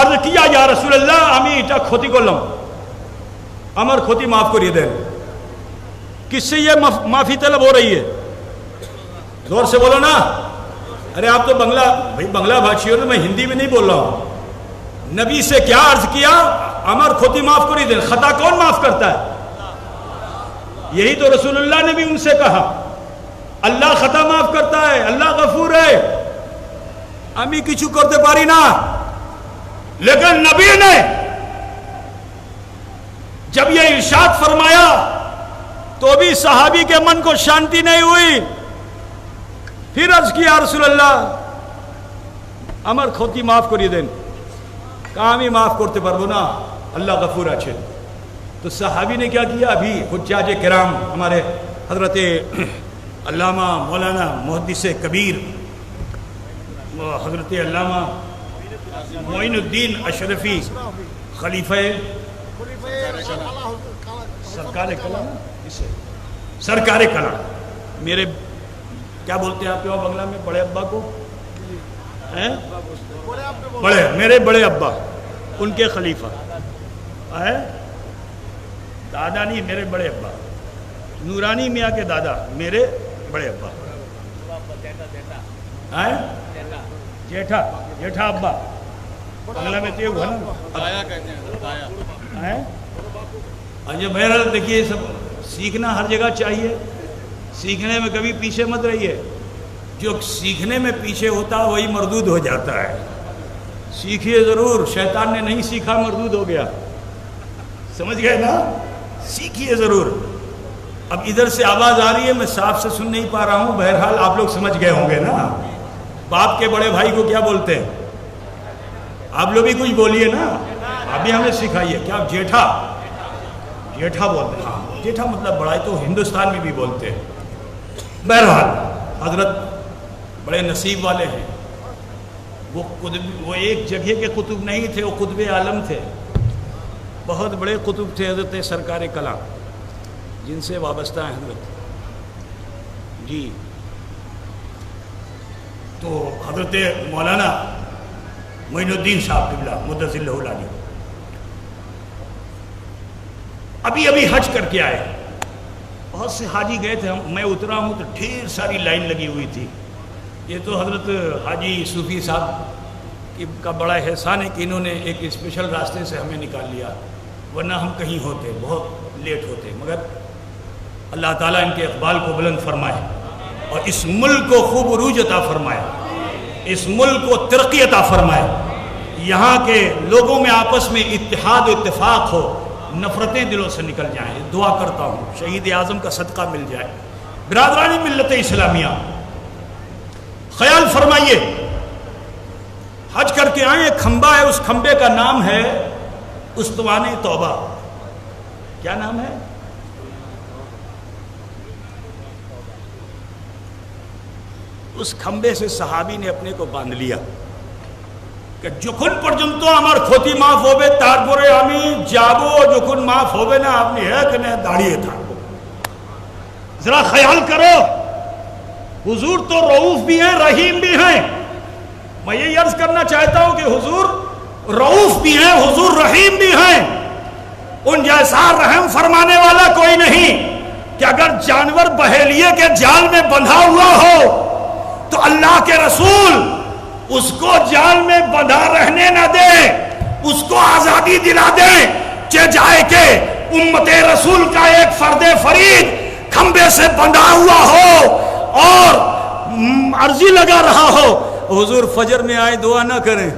عرض کیا یا رسول اللہ আমি এটা ক্ষতি করলাম, আমার ক্ষতি মাফ করিয়ে দেন. کس سے یہ معافی طلب ہو رہی ہے؟ زور سے بولو نا. ارے آپ تو بنگلہ بھاشی ہو، میں ہندی میں نہیں بول رہا ہوں. نبی سے کیا عرض کیا؟ আমার ক্ষতি মাফ کریے دیں. خطا کون معاف کرتا ہے؟ یہی تو رسول اللہ نے بھی ان سے کہا. اللہ خطا معاف کرتا ہے، اللہ غفور ہے. আমি কিছু করতে পারি না. لیکن نبی نے جب یہ ارشاد فرمایا تو بھی صحابی کے من کو شانتی نہیں ہوئی. پھر عرض کیا رسول اللہ আমার ক্ষতি মাফ করিয়ে দেন. کہا আমি معاف করতে পারবো না, اللہ غفور আছে. تو صحابی نے کیا کیا؟ ابھی حجاج کرام ہمارے حضرت علامہ مولانا محدث کبیر حضرت علامہ معین الدین اشرفی خلیفہ سرکار کلام، میرے کیا بولتے ہیں آپ کے وہاں بنگلہ میں بڑے ابا کو؟ میرے بڑے ابا، ان کے خلیفہ دادا نہیں، میرے بڑے ابا نورانی میاں کے دادا، میرے بڑے ابا جیٹھا ابا. بنگلہ میں تو یہ ہوا نا. اچھا بہرحال دیکھیے سب سیکھنا ہر جگہ چاہیے. سیکھنے میں کبھی پیچھے مت رہیے. جو سیکھنے میں پیچھے ہوتا ہے وہی مردود ہو جاتا ہے. سیکھیے ضرور. شیطان نے نہیں سیکھا مردود ہو گیا. سمجھ گئے نا؟ سیکھیے ضرور. اب ادھر سے آواز آ رہی ہے, میں صاف سے سن نہیں پا رہا ہوں. بہرحال آپ لوگ سمجھ گئے ہوں گے نا. باپ کے بڑے بھائی کو کیا بولتے ہیں؟ آپ لوگ بھی کچھ بولیے نا. آپ بھی ہمیں سکھائیے. کیا جیٹھا؟ جیٹھا بولتے ہیں. ہاں جیٹھا مطلب بڑا ہے, تو ہندوستان میں بھی بولتے ہیں. بہرحال حضرت بڑے نصیب والے ہیں. وہ ایک جگہ کے قطب نہیں تھے, وہ قطب عالم تھے. بہت بڑے قطب تھے حضرت سرکار کلام, جن سے وابستہ ہیں حضرت جی. تو حضرت مولانا معین الدین صاحب قبلہ مدثر اللہ العالی ابھی حج کر کے آئے. بہت سے حاجی گئے تھے. میں اترا ہوں تو ڈھیر ساری لائن لگی ہوئی تھی. یہ تو حضرت حاجی صوفی صاحب کا بڑا احسان ہے کہ انہوں نے ایک اسپیشل راستے سے ہمیں نکال لیا, ورنہ ہم کہیں ہوتے, بہت لیٹ ہوتے. مگر اللہ تعالیٰ ان کے اقبال کو بلند فرمائے اور اس ملک کو خوب عروج عطا فرمائے, اس ملک کو ترقی عطا فرمائے. یہاں کے لوگوں میں آپس میں اتحاد و اتفاق ہو, نفرتیں دلوں سے نکل جائیں. دعا کرتا ہوں شہید اعظم کا صدقہ مل جائے. برادران ملت اسلامیہ, خیال فرمائیے, حج کر کے آئیں. ایک کھمبا ہے, اس کھمبے کا نام ہے استوان توبہ. کیا نام ہے؟ اس کھمبے سے صحابی نے اپنے کو باندھ لیا کہ جکن پرجنتو امر کھوتی معاف ہوبے تارپورے آمی جابو جکن معاف ہوبے نا اپنی ہے کہ نہیں داڑھی تھا. ذرا خیال کرو, حضور تو رؤوف بھی ہیں, رحیم بھی ہیں. میں یہ عرض کرنا چاہتا ہوں کہ حضور رؤوف بھی ہیں, حضور رحیم بھی ہیں. ان جیسا رحم فرمانے والا کوئی نہیں کہ اگر جانور بحیلیے کے جال میں بندھا ہوا ہو تو اللہ کے رسول اس کو جال میں بندھا رہنے نہ دے, اس کو آزادی دلا دے. چہ جائے کہ امت رسول کا ایک فرد فرید کھمبے سے بندھا ہوا ہو اور عرضی لگا رہا ہو. حضور فجر میں آئے دعا نہ کریں,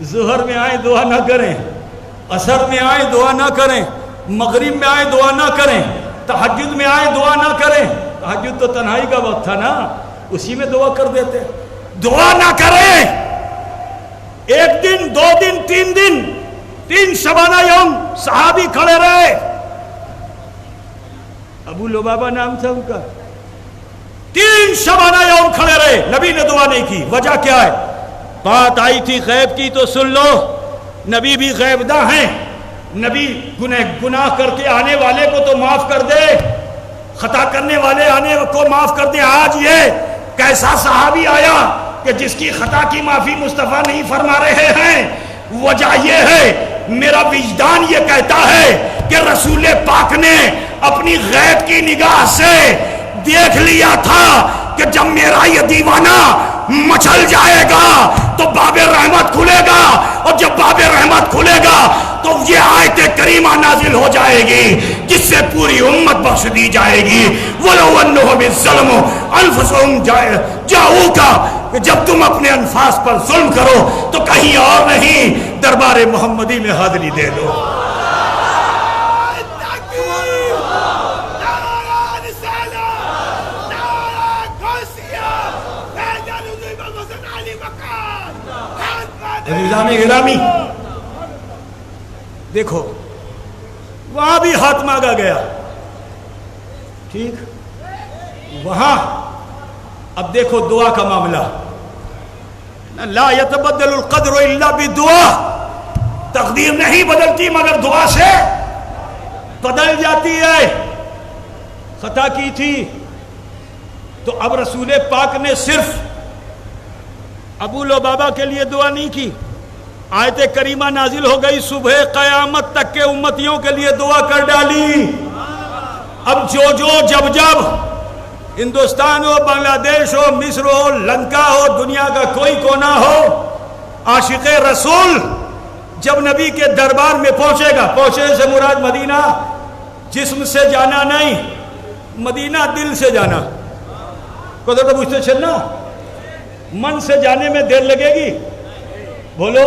ظہر میں آئے دعا نہ کریں, عصر میں آئے دعا نہ کریں, مغرب میں آئے دعا نہ کریں, تہجد میں آئے دعا نہ کریں. تہجد تو تنہائی کا وقت تھا نا, اسی میں دعا کر دیتے. دعا نہ کریں. ایک دن, 2 دن, 3 دن, 3 شبانہ یوم صحابی کھڑے رہے. ابو لبابہ نام تھا ان کا. 3 شبانہ یوم کھڑے رہے, نبی نے دعا نہیں کی. وجہ کیا ہے؟ بات آئی تھی غیب کی تو سن لو. نبی بھی غیب داں ہیں. نبی گناہ کر کے آنے والے کو تو معاف کر دے, خطا کرنے والے آنے کو معاف کر دے. آج یہ کیسا صحابی آیا کہ جس کی خطا کی معافی مصطفیٰ نہیں فرما رہے ہیں؟ وجہ یہ ہے, میرا وجدان یہ کہتا ہے کہ رسول پاک نے اپنی غیب کی نگاہ سے دیکھ لیا تھا کہ جب میرا یہ دیوانہ مچل جائے گا تو باب رحمت کھلے گا, اور جب باب رحمت کھلے گا تو یہ آیت کریمہ نازل ہو جائے گی جس سے پوری امت بخش دی جائے گی. وَلَوْ أَنَّهُمْ بِالظَّلْمُ أَنفُسَهُمْ جَاءُوكَ, کہ جب تم اپنے انفاس پر ظلم کرو تو کہیں اور نہیں, دربار محمدی میں حاضری دے دو. عزیزان گرامی, دیکھو وہاں بھی ہاتھ مانگا گیا, ٹھیک, وہاں اب دیکھو دعا کا معاملہ. لا يتبدل القدر الا بالدعاء, تقدیر نہیں بدلتی مگر دعا سے بدل جاتی ہے. خطا کی تھی تو اب رسول پاک نے صرف ابو لبابہ کے لیے دعا نہیں کی, آیت کریمہ نازل ہو گئی, صبح قیامت تک کے امتیوں کے لیے دعا کر ڈالی. اب جب ہندوستان ہو, بنگلہ دیش ہو, مصر ہو, لنکا ہو, دنیا کا کوئی کونا ہو, عاشق رسول جب نبی کے دربار میں پہنچے گا, پہنچے سے مراد مدینہ, جسم سے جانا نہیں, مدینہ دل سے جانا کتنا تو بوجھتے چلنا من سے جانے میں دیر لگے گی؟ بولو،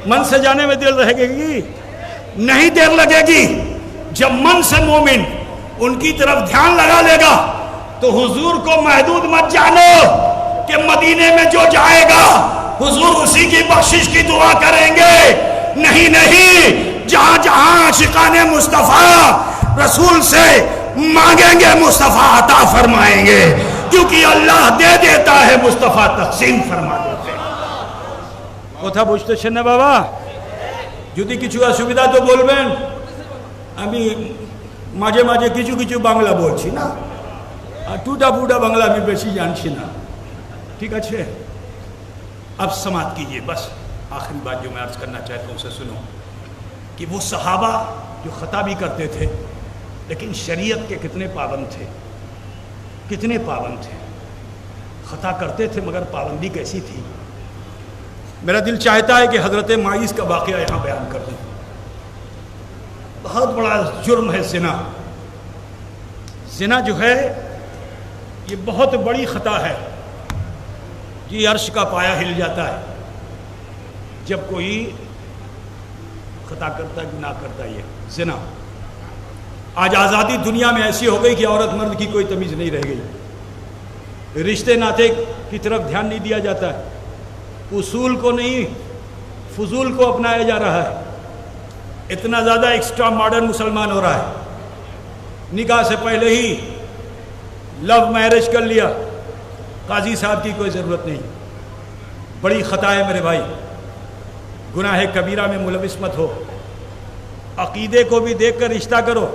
من سے جانے میں دیر رہے گی؟ نہیں دیر لگے گی۔ جب من سے مومن ان کی طرف دھیان لگا لے گا تو حضور کو محدود مت جانو کہ مدینے میں جو جائے گا حضور اسی کی بخشش کی دعا کریں گے۔ نہیں نہیں، جہاں جہاں عاشقان مصطفیٰ رسول سے مانگیں گے مصطفیٰ عطا فرمائیں گے، کیونکہ اللہ دے دیتا ہے، مصطفیٰ تقسیم فرما دیتے ہیں۔ কথা বুঝতেছেন না বাবা? যদি কিছু অসুবিধা তো বলবেন, আমি মাঝে মাঝে কিছু কিছু বাংলা বলছি না, আর টুটা ফুটা বাংলা আমি বেশি জানছি না, ঠিক আছে? اب سماعت کیجئے، بس آخری بات جو میں عرض کرنا چاہتا ہوں اسے سنو کہ وہ صحابہ جو خطا بھی کرتے تھے لیکن شریعت کے کتنے پابند تھے، کتنے پابند تھے، خطا کرتے تھے مگر پابندی کیسی تھی۔ میرا دل چاہتا ہے کہ حضرت ماعز کا واقعہ یہاں بیان کر دوں۔ بہت بڑا جرم ہے زنا۔ زنا جو ہے یہ بہت بڑی خطا ہے، یہ عرش کا پایا ہل جاتا ہے جب کوئی خطا کرتا، گناہ کرتا۔ یہ زنا آج آزادی دنیا میں ایسی ہو گئی کہ عورت مرد کی کوئی تمیز نہیں رہ گئی، رشتے ناطے کی طرف دھیان نہیں دیا جاتا ہے، اصول کو نہیں فضول کو اپنایا جا رہا ہے۔ اتنا زیادہ ایکسٹرا ماڈرن مسلمان ہو رہا ہے، نکاح سے پہلے ہی لو میرج کر لیا، قاضی صاحب کی کوئی ضرورت نہیں۔ بڑی خطا ہے میرے بھائی، گناہ کبیرہ میں ملوث مت ہو۔ عقیدے کو بھی دیکھ کر رشتہ کرو،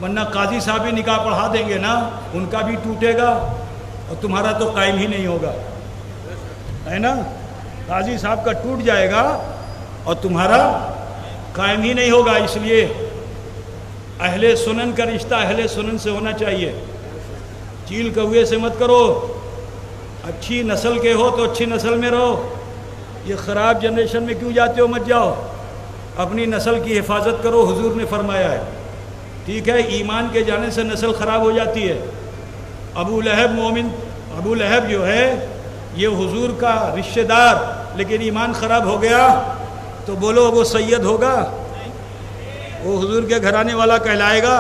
ورنہ قاضی صاحب بھی نکاح پڑھا دیں گے نا، ان کا بھی ٹوٹے گا اور تمہارا تو قائم ہی نہیں ہوگا، ہے نا؟ قاضی صاحب کا ٹوٹ جائے گا اور تمہارا قائم ہی نہیں ہوگا۔ اس لیے اہل سنن کا رشتہ اہل سنن سے ہونا چاہیے، چیل کوے سے مت کرو۔ اچھی نسل کے ہو تو اچھی نسل میں رہو، یہ خراب جنریشن میں کیوں جاتے ہو؟ مت جاؤ، اپنی نسل کی حفاظت کرو، حضور نے فرمایا ہے، ٹھیک ہے؟ ایمان کے جانے سے نسل خراب ہو جاتی ہے۔ ابو لہب جو ہے یہ حضور کا رشتہ دار، لیکن ایمان خراب ہو گیا تو بولو وہ سید ہوگا؟ وہ حضور کے گھرانے والا کہلائے گا؟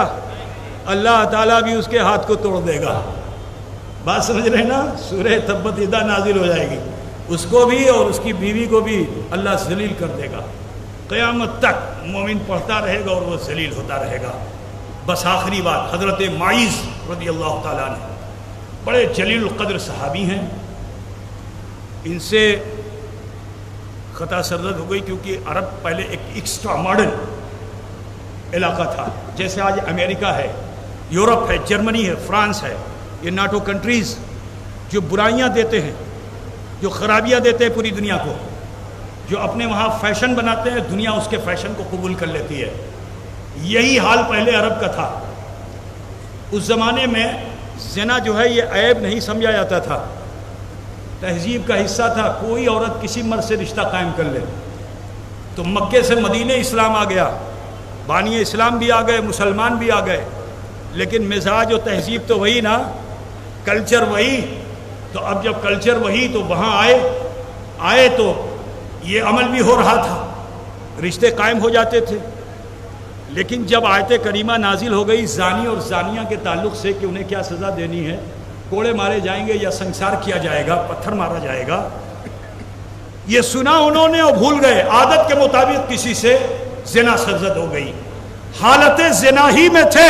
اللہ تعالیٰ بھی اس کے ہاتھ کو توڑ دے گا۔ بات سمجھ رہے نا؟ سورہ تبت یدا نازل ہو جائے گی، اس کو بھی اور اس کی بیوی کو بھی اللہ ذلیل کر دے گا۔ قیامت تک مومن پڑھتا رہے گا اور وہ ذلیل ہوتا رہے گا۔ بس آخری بات، حضرت ماعز رضی اللہ تعالیٰ عنہ بڑے جلیل القدر صحابی ہیں، ان سے خطا سرزد ہو گئی کیونکہ عرب پہلے ایک ایکسٹرا ماڈرن علاقہ تھا، جیسے آج امریکہ ہے، یورپ ہے، جرمنی ہے، فرانس ہے، یہ ناٹو کنٹریز جو برائیاں دیتے ہیں، جو خرابیاں دیتے ہیں پوری دنیا کو، جو اپنے وہاں فیشن بناتے ہیں، دنیا اس کے فیشن کو قبول کر لیتی ہے۔ یہی حال پہلے عرب کا تھا۔ اس زمانے میں زنا جو ہے یہ عیب نہیں سمجھا جاتا تھا، تہذیب کا حصہ تھا۔ کوئی عورت کسی مرد سے رشتہ قائم کر لے تو مکے سے مدینے اسلام آ گیا، بانی اسلام بھی آ گئے، مسلمان بھی آ گئے، لیکن مزاج و تہذیب تو وہی نا، کلچر وہی۔ تو اب جب کلچر وہی تو وہاں آئے تو یہ عمل بھی ہو رہا تھا، رشتے قائم ہو جاتے تھے۔ لیکن جب آیت کریمہ نازل ہو گئی زانی اور زانیہ کے تعلق سے کہ انہیں کیا سزا دینی ہے، کوڑے مارے جائیں گے یا سنسار کیا جائے گا، پتھر مارا جائے گا، یہ سنا انہوں نے اور بھول گئے، عادت کے مطابق کسی سے زنا سرزد ہو گئی۔ حالت زنا ہی میں تھے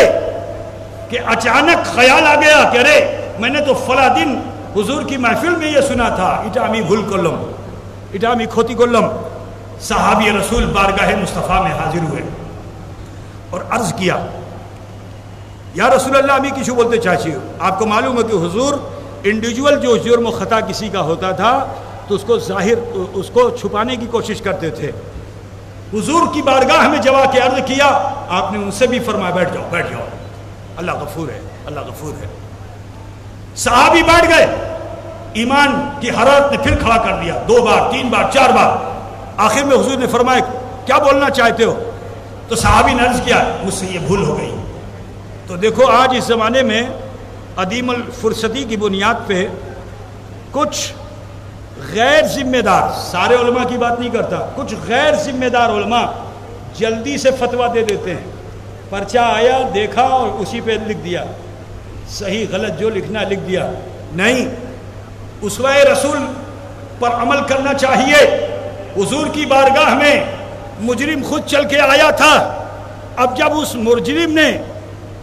کہ اچانک خیال آ گیا کہ ارے میں نے تو فلاں دن حضور کی محفل میں یہ سنا تھا، اٹا امی بھول کرلم، اٹا امی کھوتی کرلم۔ صحابی رسول بارگاہ مصطفیٰ میں حاضر ہوئے اور عرض کیا، یا رسول اللہ ہمیں کچھ بولتے چاہیے۔ آپ کو معلوم ہے کہ حضور انڈیویجول جو جرم و خطا کسی کا ہوتا تھا تو اس کو چھپانے کی کوشش کرتے تھے۔ حضور کی بارگاہ میں جب آ کے عرض کیا، آپ نے ان سے بھی فرمایا بیٹھ جاؤ بیٹھ جاؤ، اللہ غفور ہے، اللہ غفور ہے۔ صحابی بیٹھ گئے، ایمان کی حرارت نے پھر کھڑا کر دیا، 2 بار 3 بار 4 بار۔ آخر میں حضور نے فرمایا کیا بولنا چاہتے ہو؟ تو صحابی نے عرض کیا مجھ سے یہ بھول ہو گئی، تو دیکھو آج اس زمانے میں عدیم الفرصتی کی بنیاد پہ کچھ غیر ذمہ دار، سارے علماء کی بات نہیں کرتا، کچھ غیر ذمہ دار علماء جلدی سے فتویٰ دے دیتے ہیں، پرچہ آیا دیکھا اور اسی پہ لکھ دیا، صحیح غلط جو لکھنا لکھ دیا۔ نہیں، اسوہ رسول پر عمل کرنا چاہیے۔ حضور کی بارگاہ میں مجرم خود چل کے آیا تھا، اب جب اس مجرم نے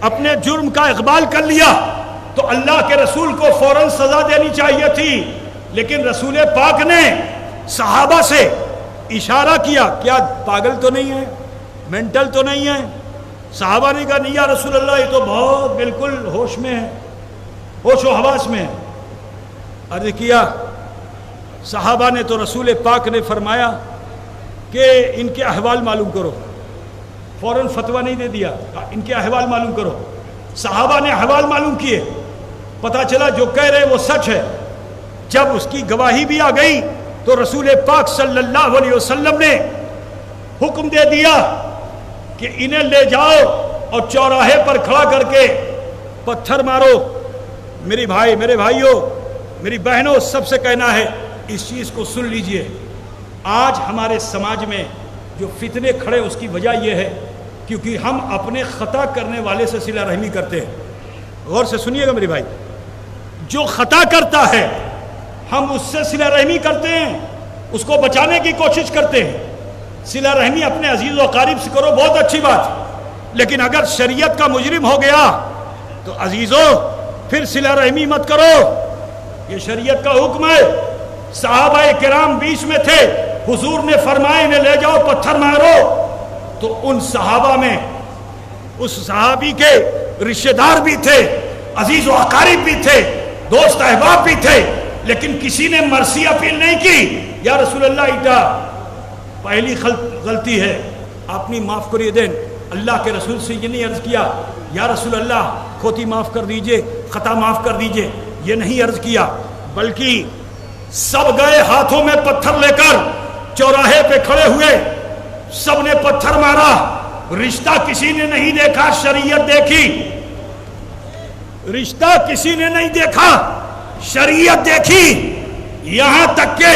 اپنے جرم کا اقبال کر لیا تو اللہ کے رسول کو فوراً سزا دینی چاہیے تھی، لیکن رسول پاک نے صحابہ سے اشارہ کیا، کیا پاگل تو نہیں ہے، مینٹل تو نہیں ہے؟ صحابہ نے کہا نہیں یا رسول اللہ، یہ تو بہت بالکل ہوش میں ہے، ہوش و حواس میں ہے۔ عرض کیا، صحابہ نے تو رسول پاک نے فرمایا کہ ان کے احوال معلوم کرو، فوراً فتویٰ نہیں دے دیا، ان کے احوال معلوم کرو۔ صحابہ نے احوال معلوم کیے، پتہ چلا جو کہہ رہے وہ سچ ہے۔ جب اس کی گواہی بھی آ گئی تو رسول پاک صلی اللہ علیہ وسلم نے حکم دے دیا کہ انہیں لے جاؤ اور چوراہے پر کھڑا کر کے پتھر مارو۔ میرے بھائی، میرے بھائیوں، میری بہنوں، سب سے کہنا ہے اس چیز کو سن لیجئے۔ آج ہمارے سماج میں جو فتنے کھڑے اس کی وجہ یہ ہے کیونکہ ہم اپنے خطا کرنے والے سے صلہ رحمی کرتے ہیں۔ غور سے سنیے گا میرے بھائی، جو خطا کرتا ہے ہم اس سے صلہ رحمی کرتے ہیں، اس کو بچانے کی کوشش کرتے ہیں۔ صلہ رحمی اپنے عزیز و اقارب سے کرو، بہت اچھی بات، لیکن اگر شریعت کا مجرم ہو گیا تو عزیزوں پھر صلہ رحمی مت کرو، یہ شریعت کا حکم ہے۔ صحابہ کرام بیچ میں تھے، حضور نے فرمایا انہیں لے جاؤ پتھر مارو، تو ان صحابہ میں اس صحابی کے رشتہ دار بھی تھے، عزیز و اقارب بھی تھے، دوست احباب بھی تھے، لیکن کسی نے مرثی اپیل نہیں کی، یا رسول اللہ ایٹا پہلی غلطی ہے، اپنی معاف کریے دیں۔ اللہ کے رسول سے یہ نہیں عرض کیا یا رسول اللہ کھوتی معاف کر دیجئے، خطا معاف کر دیجئے، یہ نہیں عرض کیا، بلکہ سب گئے ہاتھوں میں پتھر لے کر چوراہے پہ کھڑے ہوئے، سب نے پتھر مارا، رشتہ کسی نے نہیں دیکھا، شریعت دیکھی، رشتہ کسی نے نہیں دیکھا، شریعت دیکھی، یہاں تک کہ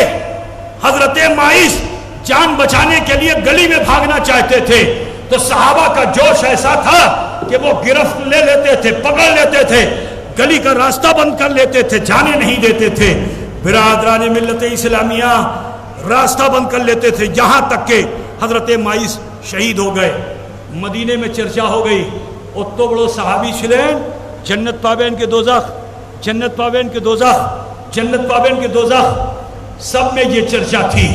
حضرت ماعز جان بچانے کے لیے گلی میں بھاگنا چاہتے تھے تو صحابہ کا جوش ایسا تھا کہ وہ گرفت لے لیتے تھے، پکڑ لیتے تھے، گلی کا راستہ بند کر لیتے تھے، جانے نہیں دیتے تھے۔ برادران ملت اسلامیہ راستہ بند کر لیتے تھے، یہاں تک کہ حضرت ماعز شہید ہو گئے۔ مدینے میں چرچا ہو گئی، اتو بڑو صحابی چلیں جنت پاوین کے دوزخ، جنت پاوین کے دوزخ، جنت پاوین کے دوزخ، سب میں یہ چرچا تھی،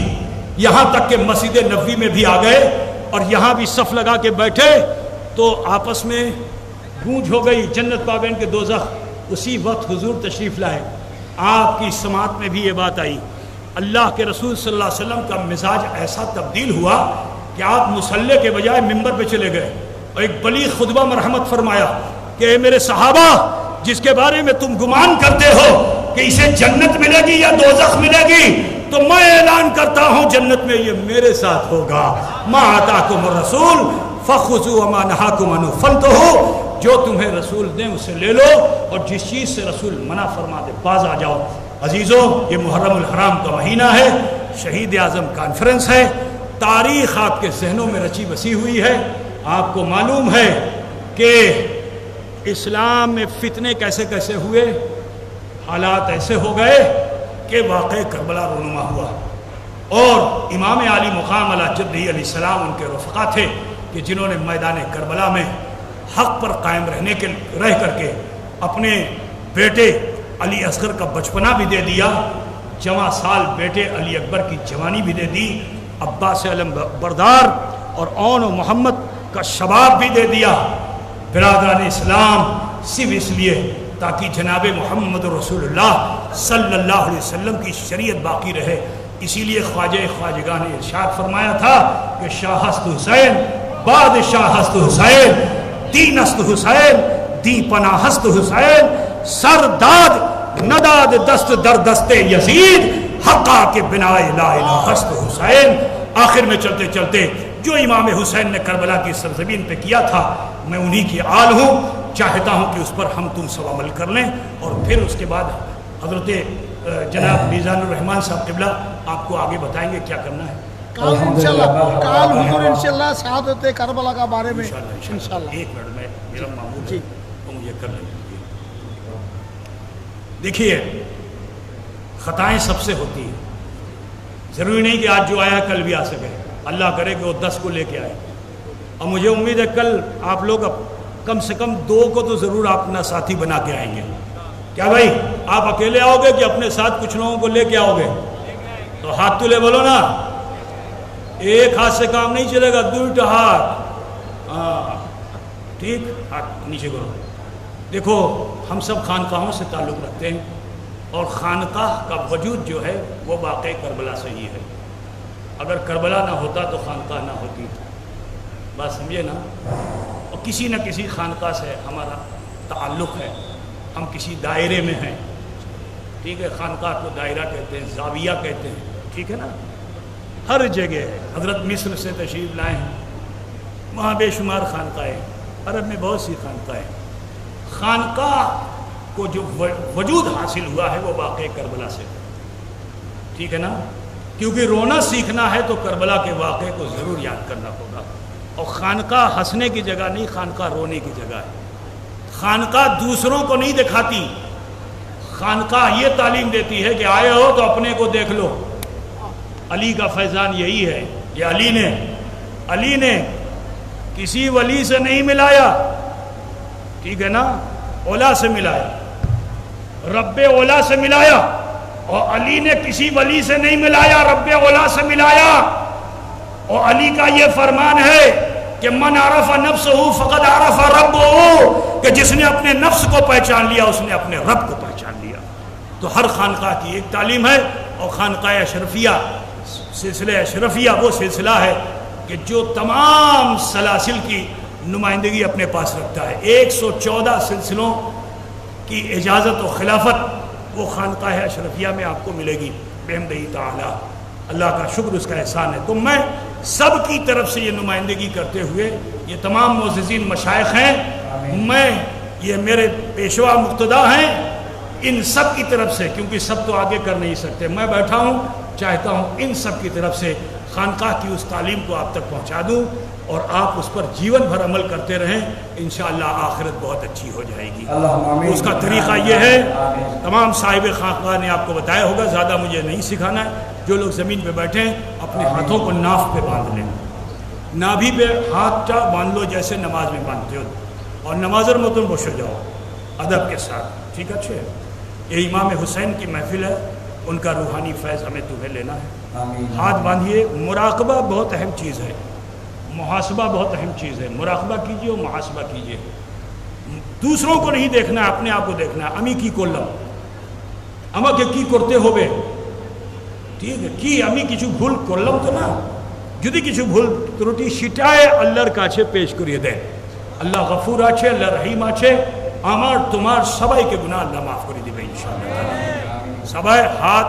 یہاں تک کہ مسجد نبوی میں بھی آ گئے اور یہاں بھی صف لگا کے بیٹھے تو آپس میں گونج ہو گئی جنت پاوین کے دوزخ۔ اسی وقت حضور تشریف لائے، آپ کی سماعت میں بھی یہ بات آئی، اللہ کے رسول صلی اللہ علیہ وسلم کا مزاج ایسا تبدیل ہوا کہ آپ مصلی کے بجائے ممبر پہ چلے گئے اور ایک بلیغ خطبہ مرحمت فرمایا کہ اے میرے صحابہ، جس کے بارے میں تم گمان کرتے ہو کہ اسے جنت ملے گی یا دوزخ ملے گی، تو میں اعلان کرتا ہوں جنت میں یہ میرے ساتھ ہوگا۔ ما آتاکم الرسول فخذوا وما نہاکم عنہ فانتہوا، جو تمہیں رسول دیں اسے لے لو اور جس چیز سے رسول منع فرما دے باز آ جاؤ۔ عزیزوں، یہ محرم الحرام کا مہینہ ہے، شہید اعظم کانفرنس ہے، تاریخ آپ کے ذہنوں میں رچی بسی ہوئی ہے۔ آپ کو معلوم ہے کہ اسلام میں فتنے کیسے کیسے ہوئے، حالات ایسے ہو گئے کہ واقع کربلا رونما ہوا، اور امام علی مقام علی جدہ علیہ السلام ان کے رفقا تھے کہ جنہوں نے میدان کربلا میں حق پر قائم رہ کر کے اپنے بیٹے علی اصغر کا بچپنا بھی دے دیا، جواں سال بیٹے علی اکبر کی جوانی بھی دے دی، عباس علم بردار اور اون و محمد کا شباب بھی دے دیا۔ برادران اسلام، صرف اس لیے تاکہ جناب محمد رسول اللہ صلی اللہ علیہ وسلم کی شریعت باقی رہے، اسی لیے خواجہ خواجگاہ نے ارشاد فرمایا تھا کہ شاہ ہست حسین بادشاہ ہست حسین، دین ہست حسین دی پناہ ہست حسین، سر داد نداد دست در دست یزید، حقا کے بنائے لا الہ ہست حسین۔ آخر میں چلتے چلتے جو امام حسین نے کربلا کی سرزمین پہ کیا تھا، میں انہی کی آل ہوں، چاہتا ہوں کہ اس پر ہم تم سب عمل کر لیں، اور پھر اس کے بعد حضرت جناب میزان الرحمان صاحب قبلہ آپ کو آگے بتائیں گے کیا کرنا ہے کال انشاءاللہ، کال حضور انشاءاللہ شہادت کربلا کا بارے میں انشاءاللہ۔ ایک منٹ میں میرا معمول جی تو مجھے کر لیں۔ دیکھیے خطائیں سب سے ہوتی ہیں، ضروری نہیں کہ آج جو آیا کل بھی آ سکے، اللہ کرے کہ وہ 10 کو لے کے آئے، اور مجھے امید ہے کل آپ لوگ کم سے کم 2 کو تو ضرور آپ اپنا ساتھی بنا کے آئیں گے۔ کیا بھائی آپ اکیلے آؤ گے کہ اپنے ساتھ کچھ لوگوں کو لے کے آؤ گے؟ تو ہاتھ تلے بولو نا، ایک ہاتھ سے کام نہیں چلے گا، 2 ہاتھ، ہاں ٹھیک، ہاتھ نیچے کرو۔ دیکھو ہم سب خانقاہوں سے تعلق رکھتے ہیں، اور خانقاہ کا وجود جو ہے وہ واقع کربلا سے ہی ہے۔ اگر کربلا نہ ہوتا تو خانقاہ نہ ہوتی، بات سمجھے نا؟ اور کسی نہ کسی خانقاہ سے ہمارا تعلق ہے، ہم کسی دائرے میں ہیں، ٹھیک ہے؟ خانقاہ کو دائرہ کہتے ہیں، زاویہ کہتے ہیں، ٹھیک ہے نا؟ ہر جگہ ہے۔ حضرت مصر سے تشریف لائے ہیں، وہاں بے شمار خانقاہیں، عرب میں بہت سی خانقاہیں۔ خانقاہ کو جو وجود حاصل ہوا ہے وہ واقع کربلا سے، ٹھیک ہے نا؟ کیونکہ رونا سیکھنا ہے تو کربلا کے واقعے کو ضرور یاد کرنا ہوگا، اور خانقاہ ہنسنے کی جگہ نہیں، خانقاہ رونے کی جگہ ہے۔ خانقاہ دوسروں کو نہیں دکھاتی، خانقاہ یہ تعلیم دیتی ہے کہ آئے ہو تو اپنے کو دیکھ لو۔ علی کا فیضان یہی ہے، یہ علی نے کسی ولی سے نہیں ملایا، ٹھیک ہے نا؟ اولا سے ملایا، رب اولا سے ملایا، اور علی نے کسی ولی سے نہیں ملایا، رب اولا سے ملایا۔ اور علی کا یہ فرمان ہے کہ من عرف نفسہ فقد عرف ربہ، کہ جس نے اپنے نفس کو پہچان لیا اس نے اپنے رب کو پہچان لیا۔ تو ہر خانقاہ کی ایک تعلیم ہے، اور خانقاہ اشرفیہ، سلسلہ اشرفیہ وہ سلسلہ ہے کہ جو تمام سلاسل کی نمائندگی اپنے پاس رکھتا ہے۔ 114 سلسلوں کی اجازت و خلافت وہ خانقاہ اشرفیہ میں آپ کو ملے گی بحمدہ تعالی۔ اللہ کا شکر، اس کا احسان ہے۔ تو میں سب کی طرف سے یہ نمائندگی کرتے ہوئے، یہ تمام معززین مشائخ ہیں، میں یہ میرے پیشوا مقتدا ہیں، ان سب کی طرف سے، کیونکہ سب تو آگے کر نہیں سکتے، میں بیٹھا ہوں، چاہتا ہوں ان سب کی طرف سے خانقاہ کی اس تعلیم کو آپ تک پہنچا دوں، اور آپ اس پر جیون بھر عمل کرتے رہیں، انشاءاللہ آخرت بہت اچھی ہو جائے گی۔ اس کا طریقہ یہ ہے، تمام صاحب خانقاہ نے آپ کو بتایا ہوگا، زیادہ مجھے نہیں سکھانا ہے۔ جو لوگ زمین پہ بیٹھے ہیں اپنے ہاتھوں کو ناف پہ باندھ لیں، نابھی پہ ہاتھ باندھ لو جیسے نماز میں باندھتے ہو، اور نمازر متن بش ہو جاؤ ادب کے ساتھ، ٹھیک ہے؟ اچھے، یہ امام حسین کی محفل ہے، ان کا روحانی فیض ہمیں تمہیں لینا ہے۔ ہاتھ باندھیے۔ مراقبہ بہت اہم چیز ہے، محاسبہ بہت اہم چیز ہے۔ مراقبہ کیجئے اور محاسبہ کیجئے، دوسروں کو نہیں دیکھنا ہے، اپنے آپ کو دیکھنا ہے۔ امی کی کولم اما کے کی کرتے ہوئے، ٹھیک ہے؟ کی امی کچھ بھول করলাম তো না, যদি কিছু ভুল ত্রুটি সেটাই আল্লাহর কাছে পেশ করিয়ে দেন। আল্লাহ গফুর আছে, আল্লাহ রহিম আছে, আমার তোমার সবাইকে গুনাহ আল্লাহ মাফ করে দিবে ইনশাআল্লাহ। সবাই হাত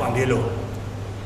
বাঁধে লো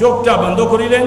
চোখটা বন্ধ করে দেন,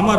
আমার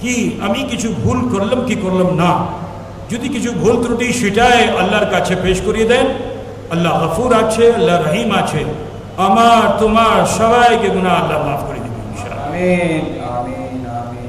কি আমি কিছু ভুল করলাম কি করলাম না। যদি কিছু ভুল ত্রুটি সেটাই আল্লাহর কাছে পেশ করিয়ে দেন, আল্লাহ গফুর আছে, আল্লাহ রহিম আছে, আমার তোমার সবাইকে গুনাহ আল্লাহ মাফ করে দিবেন ইনশাআল্লাহ। আমিন আমিন আমিন।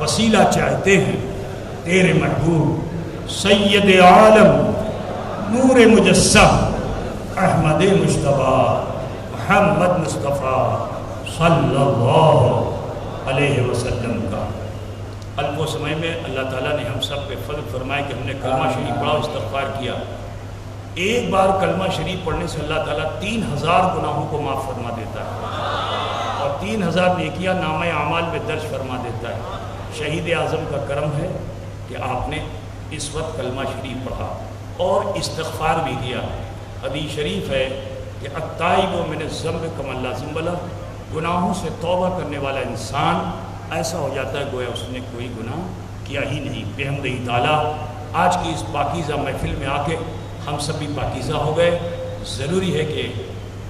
وسیلہ چاہتے ہیں تیرے محبوب سید عالم نور مجسم احمد مجتبیٰ محمد مصطفیٰ صلی اللہ علیہ وسلم کا الف و سمے میں اللہ تعالیٰ نے ہم سب پہ فضل فرمائے کہ ہم نے کلمہ شریف پڑھا استغفار کیا. ایک بار کلمہ شریف پڑھنے سے اللہ تعالیٰ 3000 گناہوں کو معاف فرما دیتا ہے اور 3000 نیکیاں نامہ اعمال میں درج فرما دیتا ہے. شہید اعظم کا کرم ہے کہ آپ نے اس وقت کلمہ شریف پڑھا اور استغفار بھی کیا. حدیث شریف ہے کہ التائب من الذنب کمن لا ذنب لہ، گناہوں سے توبہ کرنے والا انسان ایسا ہو جاتا ہے گویا اس نے کوئی گناہ کیا ہی نہیں. بحمدہ تعالیٰ آج کی اس پاکیزہ محفل میں آ کے ہم سب بھی پاکیزہ ہو گئے. ضروری ہے کہ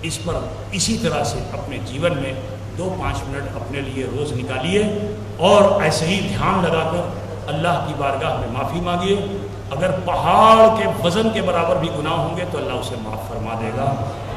اس پر اسی طرح سے اپنے جیون میں 2-5 منٹ اپنے لیے روز نکالیے اور ایسے ہی دھیان لگا کر اللہ کی بارگاہ میں معافی مانگیے. اگر پہاڑ کے وزن کے برابر بھی گناہ ہوں گے تو اللہ اسے معاف فرما دے گا.